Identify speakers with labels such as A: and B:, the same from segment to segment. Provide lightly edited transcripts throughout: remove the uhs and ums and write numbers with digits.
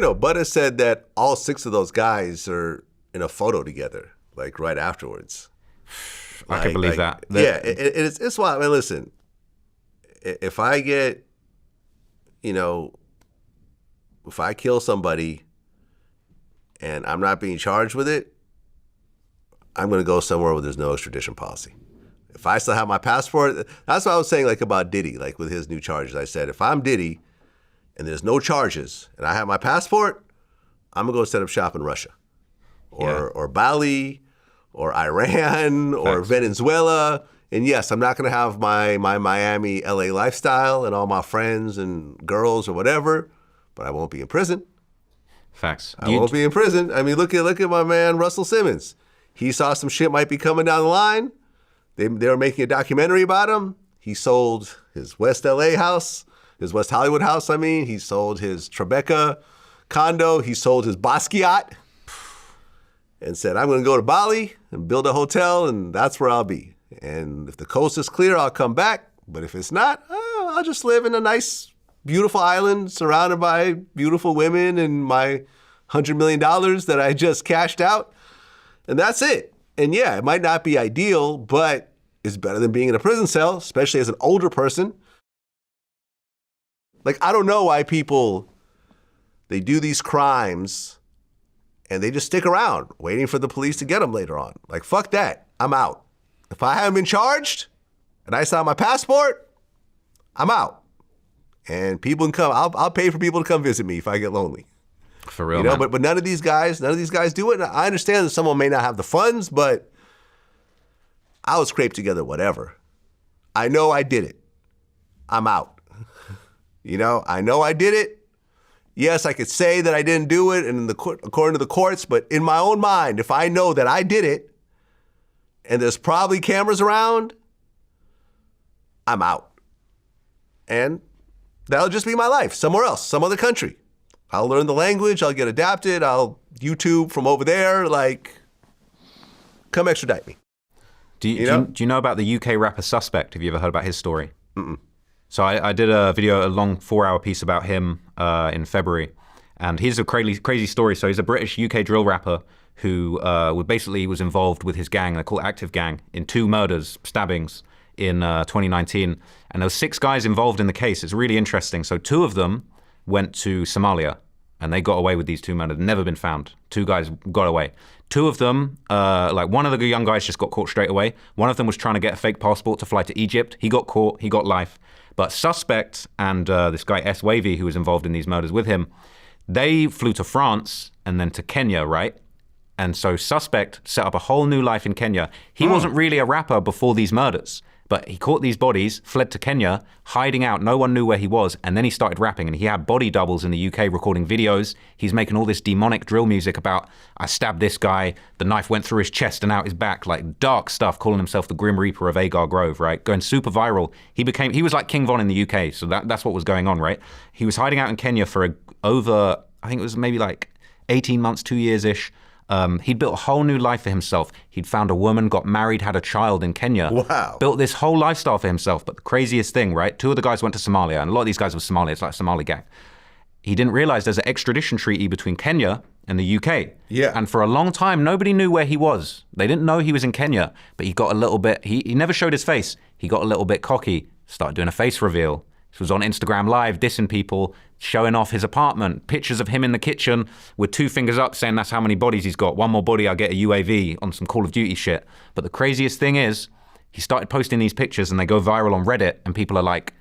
A: Butter said that all 6 of those guys are in a photo together, like right afterwards.
B: I can believe that.
A: Yeah, it's wild. I mean, listen, if I get, if I kill somebody and I'm not being charged with it, I'm going to go somewhere where there's no extradition policy. If I still have my passport, that's what I was saying, like about Diddy, like with his new charges. I said, if I'm Diddy and there's no charges and I have my passport, I'm going to go set up shop in Russia or Bali or Iran or Venezuela. And yes, I'm not going to have my Miami, LA lifestyle and all my friends and girls or whatever, but I won't be in prison.
B: Facts.
A: I won't be in prison. I mean, look at my man, Russell Simmons. He saw some shit might be coming down the line. They were making a documentary about him. He sold his West LA house, his West Hollywood house, I mean. He sold his Tribeca condo. He sold his Basquiat and said, I'm going to go to Bali and build a hotel, and that's where I'll be. And if the coast is clear, I'll come back. But if it's not, I'll just live in a nice, beautiful island surrounded by beautiful women and my $100 million that I just cashed out. And that's it. And yeah, it might not be ideal, but it's better than being in a prison cell, especially as an older person. Like, I don't know why people, they do these crimes and they just stick around waiting for the police to get them later on. Like, fuck that. I'm out. If I haven't been charged and I saw my passport, I'm out. And people can come. I'll pay for people to come visit me if I get lonely.
B: For real, man.
A: But none of these guys do it. And I understand that someone may not have the funds, but I would scrape together whatever. I know I did it. I'm out. I know I did it. Yes, I could say that I didn't do it, and according to the courts, but in my own mind, if I know that I did it, and there's probably cameras around, I'm out. And that'll just be my life, somewhere else, some other country. I'll learn the language, I'll get adapted, I'll YouTube from over there, like, come extradite me.
B: Do you know about the UK rapper Suspect? Have you ever heard about his story?
A: Mm-mm.
B: So I did a long 4-hour piece about him in February, and he's a crazy story. So he's a British UK drill rapper who basically was involved with his gang, they're called Active Gang, in 2 murders, stabbings in 2019. And there were 6 guys involved in the case. It's really interesting. So 2 of them went to Somalia, and they got away with these 2 men. They'd never been found. 2 guys got away. 2 of them, one of the young guys just got caught straight away. One of them was trying to get a fake passport to fly to Egypt. He got caught. He got life. But Suspect and this guy S. Wavy, who was involved in these murders with him, they flew to France and then to Kenya, right? And so Suspect set up a whole new life in Kenya. He wasn't really a rapper before these murders, but he caught these bodies, fled to Kenya, hiding out. No one knew where he was. And then he started rapping, and he had body doubles in the UK recording videos. He's making all this demonic drill music about, I stabbed this guy, the knife went through his chest and out his back, like dark stuff, calling himself the Grim Reaper of Agar Grove, right? Going super viral. He was like King Von in the UK, so that's what was going on, right? He was hiding out in Kenya for over, I think it was maybe like 18 months, 2 years-ish. He'd built a whole new life for himself. He'd found a woman, got married, had a child in Kenya.
A: Wow.
B: Built this whole lifestyle for himself. But the craziest thing, right? 2 of the guys went to Somalia, and a lot of these guys were Somali. It's like a Somali gang. He didn't realize there's an extradition treaty between Kenya and the UK.
A: Yeah.
B: And for a long time, nobody knew where he was. They didn't know he was in Kenya, but he got a little bit, he never showed his face. He got a little bit cocky, started doing a face reveal. He was on Instagram Live, dissing people, showing off his apartment, pictures of him in the kitchen with 2 fingers up saying that's how many bodies he's got. 1 more body, I'll get a UAV on some Call of Duty shit. But the craziest thing is, he started posting these pictures and they go viral on Reddit, and people are like,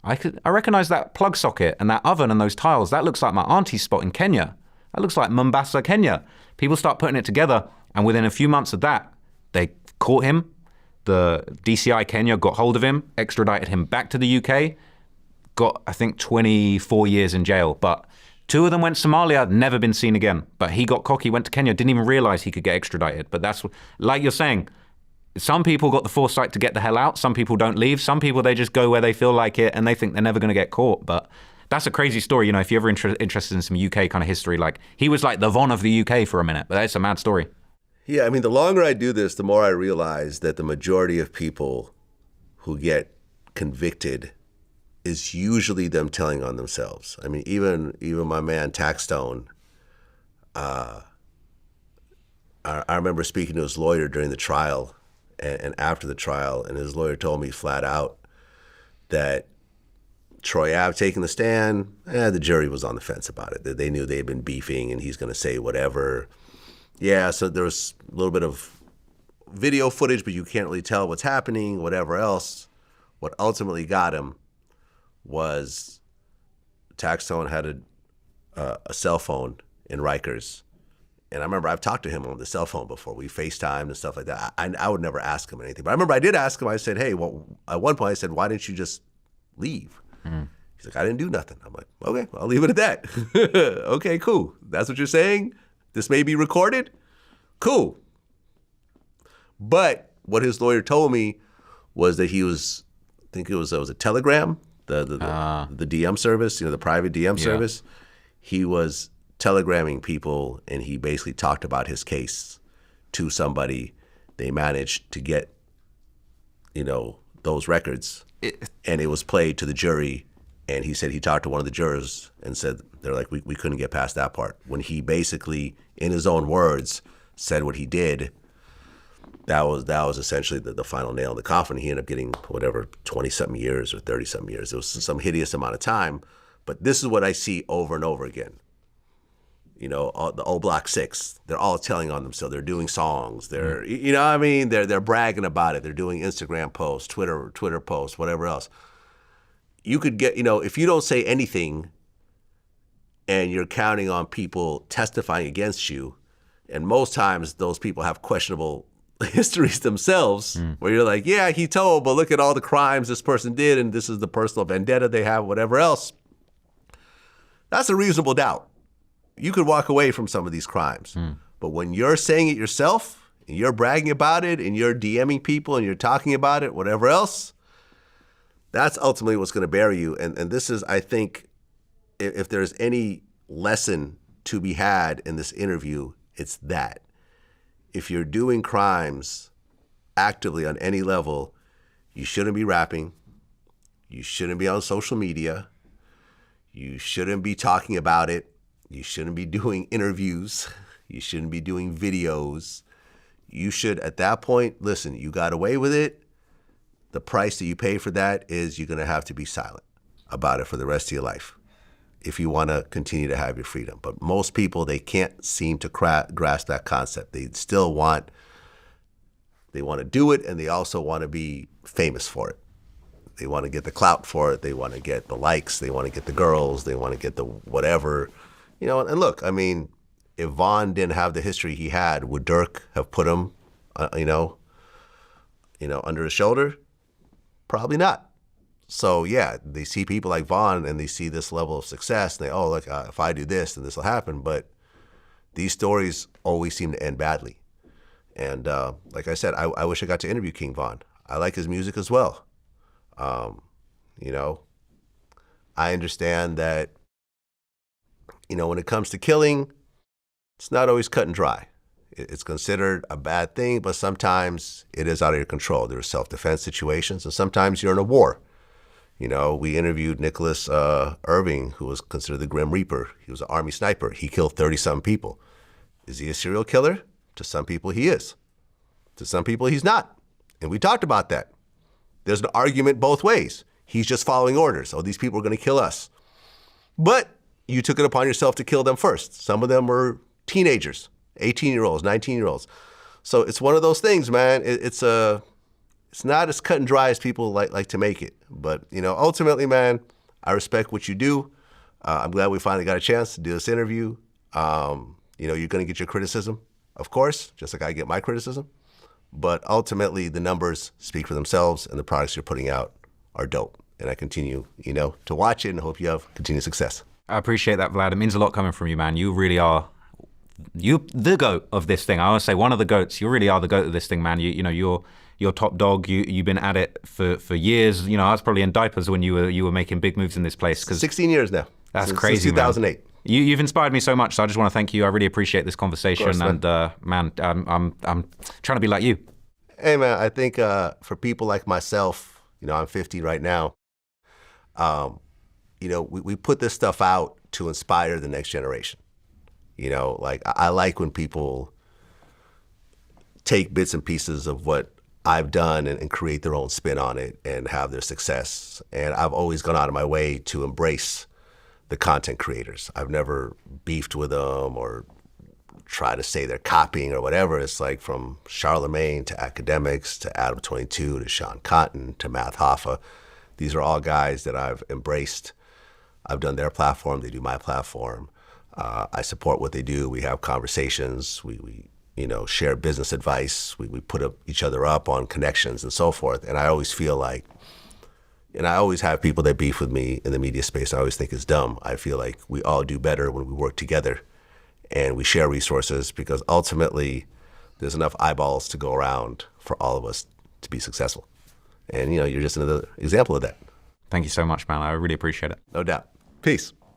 B: I recognize that plug socket and that oven and those tiles. That looks like my auntie's spot in Kenya. That looks like Mombasa, Kenya. People start putting it together, and within a few months of that, they caught him. The DCI Kenya got hold of him, extradited him back to the UK, got, I think, 24 years in jail. But 2 of them went to Somalia, never been seen again. But he got cocky, went to Kenya, didn't even realize he could get extradited. But that's, like you're saying, some people got the foresight to get the hell out. Some people don't leave. Some people, they just go where they feel like it, and they think they're never going to get caught. But that's a crazy story. You know, if you're ever interested in some UK kind of history, like, he was like the Von of the UK for a minute. But that's a mad story.
A: Yeah, I mean, the longer I do this, the more I realize that the majority of people who get convicted is usually them telling on themselves. I mean, even my man Taxstone, I remember speaking to his lawyer during the trial and after the trial, and his lawyer told me flat out that Troy Ave taking the stand, the jury was on the fence about it. They knew they had been beefing and he's going to say whatever. Yeah, so there was a little bit of video footage, but you can't really tell what's happening, whatever else. What ultimately got him was Taxstone had a cell phone in Rikers. And I remember I've talked to him on the cell phone before. We FaceTimed and stuff like that. I would never ask him anything. But I remember I did ask him. I said, hey, well, at one point I said, why didn't you just leave? He's like, I didn't do nothing. I'm like, okay, I'll leave it at that. Okay, cool. That's what you're saying? This may be recorded? Cool. But what his lawyer told me was that he was, I think it was a Telegram, the DM service, the private DM service. He was telegramming people, and he basically talked about his case to somebody. They managed to get, those records, and it was played to the jury. And he said he talked to one of the jurors and said, they're like, we couldn't get past that part. When he basically, in his own words, said what he did, that was essentially the final nail in the coffin. He ended up getting whatever, 20-something years or 30-something years. It was some hideous amount of time. But this is what I see over and over again. The old Block 6, they're all telling on themselves. They're doing songs. They're, they're bragging about it. They're doing Instagram posts, Twitter posts, whatever else. You could get, if you don't say anything and you're counting on people testifying against you, and most times those people have questionable histories themselves, where you're like, yeah, he told, but look at all the crimes this person did, and this is the personal vendetta they have, whatever else. That's a reasonable doubt. You could walk away from some of these crimes. But when you're saying it yourself, and you're bragging about it, and you're DMing people, and you're talking about it, whatever else, that's ultimately what's going to bury you. And this is, I think, if there's any lesson to be had in this interview, it's that. If you're doing crimes actively on any level, you shouldn't be rapping. You shouldn't be on social media. You shouldn't be talking about it. You shouldn't be doing interviews. You shouldn't be doing videos. You should, at that point, listen, you got away with it. The price that you pay for that is you're going to have to be silent about it for the rest of your life if you want to continue to have your freedom. But most people, they can't seem to grasp that concept. They still they want to do it, and they also want to be famous for it. They want to get the clout for it. They want to get the likes. They want to get the girls. They want to get the whatever. And look, I mean, if Vaughn didn't have the history he had, would Dirk have put him, under his shoulder? Probably not. So yeah, they see people like Vaughn and they see this level of success and they, look, if I do this, then this will happen. But these stories always seem to end badly. And like I said, I wish I got to interview King Von. I like his music as well. I understand that, when it comes to killing, it's not always cut and dry. It's considered a bad thing, but sometimes it is out of your control. There are self-defense situations, and sometimes you're in a war. We interviewed Nicholas Irving, who was considered the Grim Reaper. He was an Army sniper. He killed 30-some people. Is he a serial killer? To some people, he is. To some people, he's not. And we talked about that. There's an argument both ways. He's just following orders. These people are going to kill us. But you took it upon yourself to kill them first. Some of them were teenagers, 18-year-olds, 19-year-olds. So it's one of those things, man. It's not as cut and dry as people like to make it. But, ultimately, man, I respect what you do. I'm glad we finally got a chance to do this interview. You're going to get your criticism, of course, just like I get my criticism. But ultimately, the numbers speak for themselves, and the products you're putting out are dope. And I continue, to watch it and hope you have continued success.
B: I appreciate that, Vlad. It means a lot coming from you, man. You really are the GOAT of this thing. I always say one of the GOATs. You really are the GOAT of this thing, man. You're top dog. You've been at it for years. I was probably in diapers when you were making big moves in this place.
A: 16 years now.
B: That's crazy,
A: since 2008.
B: Man. You've inspired me so much, so I just want to thank you. I really appreciate this conversation,
A: course,
B: and man, I'm trying to be like you.
A: Hey, man, I think for people like myself, I'm 50 right now. We put this stuff out to inspire the next generation. Like I like when people take bits and pieces of what I've done and create their own spin on it and have their success. And I've always gone out of my way to embrace the content creators. I've never beefed with them or try to say they're copying or whatever. It's like from Charlemagne to academics to Adam 22 to Sean Cotton to Math Hoffa. These are all guys that I've embraced. I've done their platform. They do my platform. I support what they do. We have conversations. We share business advice. We put each other up on connections and so forth. And I always feel like, and I always have people that beef with me in the media space. I always think it's dumb. I feel like we all do better when we work together and we share resources, because ultimately there's enough eyeballs to go around for all of us to be successful. And you're just another example of that.
B: Thank you so much, man. I really appreciate it.
A: No doubt. Peace.